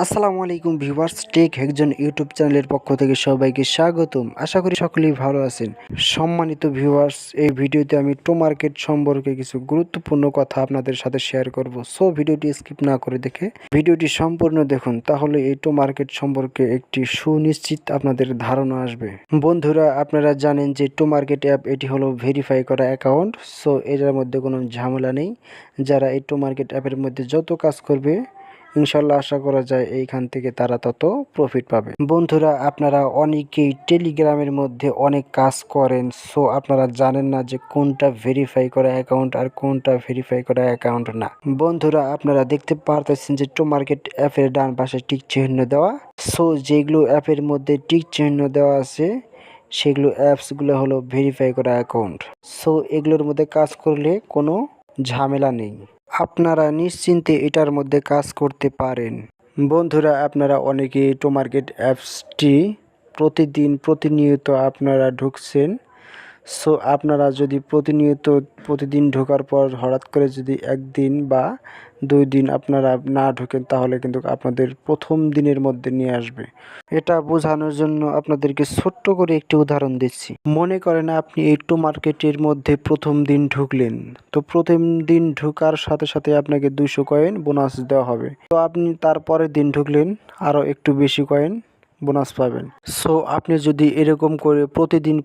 আসসালামু আলাইকুম viewers, take একজন ইউটিউব চ্যানেলের পক্ষ থেকে সবাইকে স্বাগতম। আশা করি সকলেই ভালো আছেন। সম্মানিত ভিউয়ার্স, এই ভিডিওতে আমি মার্কেট সম্পর্কে কিছু গুরুত্বপূর্ণ কথা আপনাদের সাথে শেয়ার করব। সো ভিডিওটি স্কিপ না করে দেখে ভিডিওটি সম্পূর্ণ দেখুন, তাহলে এই মার্কেট সম্পর্কে একটি সুনিশ্চিত আপনাদের ধারণা আসবে। বন্ধুরা, আপনারা জানেন যে মার্কেট অ্যাপ এটি হলো ভেরিফাই করা অ্যাকাউন্ট। সো এটার মধ্যে কোনো ঝামেলা নেই। যারা এই মার্কেট অ্যাপের মধ্যে যত কাজ করবে ইনশাল্লাহ আশা করা যায় এইখান থেকে তারা তত প্রফিট পাবে। বন্ধুরা, আপনারা অনেকেই টেলিগ্রামের মধ্যে অনেক কাজ করেন। সো আপনারা জানেন না যে কোনটা ভেরিফাই করা অ্যাকাউন্ট আর কোনটা ভেরিফাই করা অ্যাকাউন্ট না। বন্ধুরা, আপনারা দেখতে পারতেছেন যে মার্কেট অ্যাপের ডান পাশে টিক চিহ্ন দেওয়া। সো যেগুলো অ্যাপের মধ্যে টিক চিহ্ন দেওয়া আছে সেগুলো অ্যাপসগুলো হলো ভেরিফাই করা অ্যাকাউন্ট। সো এগুলোর মধ্যে কাজ করলে কোনো ঝামেলা নেই, আপনারা নিশ্চিন্তে এটার মধ্যে কাজ করতে পারেন। বন্ধুরা, আপনারা অনেকেই মার্কেট অ্যাপসটি প্রতিনিয়ত আপনারা ঢুকছেন। সো আপনারা যদি প্রতিদিন ঢোকার পর হঠাৎ করে যদি একদিন বা 2 দিন আপনারা না ঢোকেন, তাহলে কিন্তু আপনাদের প্রথম দিনের মধ্যে নিয়ে আসবে। এটা বোঝানোর জন্য আপনাদেরকে ছোট্ট করে একটি উদাহরণ দিচ্ছি। মনে করেন আপনি এই মার্কেটের মধ্যে প্রথম দিন ঢুকলেন, তো প্রথম দিন ঢোকার সাথে সাথে আপনাকে 200 কয়েন বোনাস দেওয়া হবে। তো আপনি তারপরের দিন ঢুকলেন, আরও একটু বেশি কয়েন বোনাস পাবেন। সো আপনি যদি এরকম করে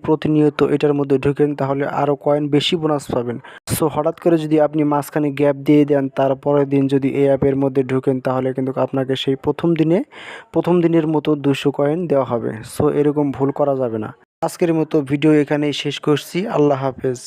প্রতিনিয়ত এটার মধ্যে ঢুকেন, তাহলে আরও কয়েন বেশি বোনাস পাবেন। সো হঠাৎ করে যদি আপনি মাঝখানে গ্যাপ দিয়ে দেন, তারপরের দিন যদি এই অ্যাপের মধ্যে ঢুকেন, তাহলে কিন্তু আপনাকে সেই প্রথম দিনের মতো 200 কয়েন দেওয়া হবে। সো এরকম ভুল করা যাবে না। আজকের মতো ভিডিও এখানেই শেষ করছি। আল্লাহ হাফেজ।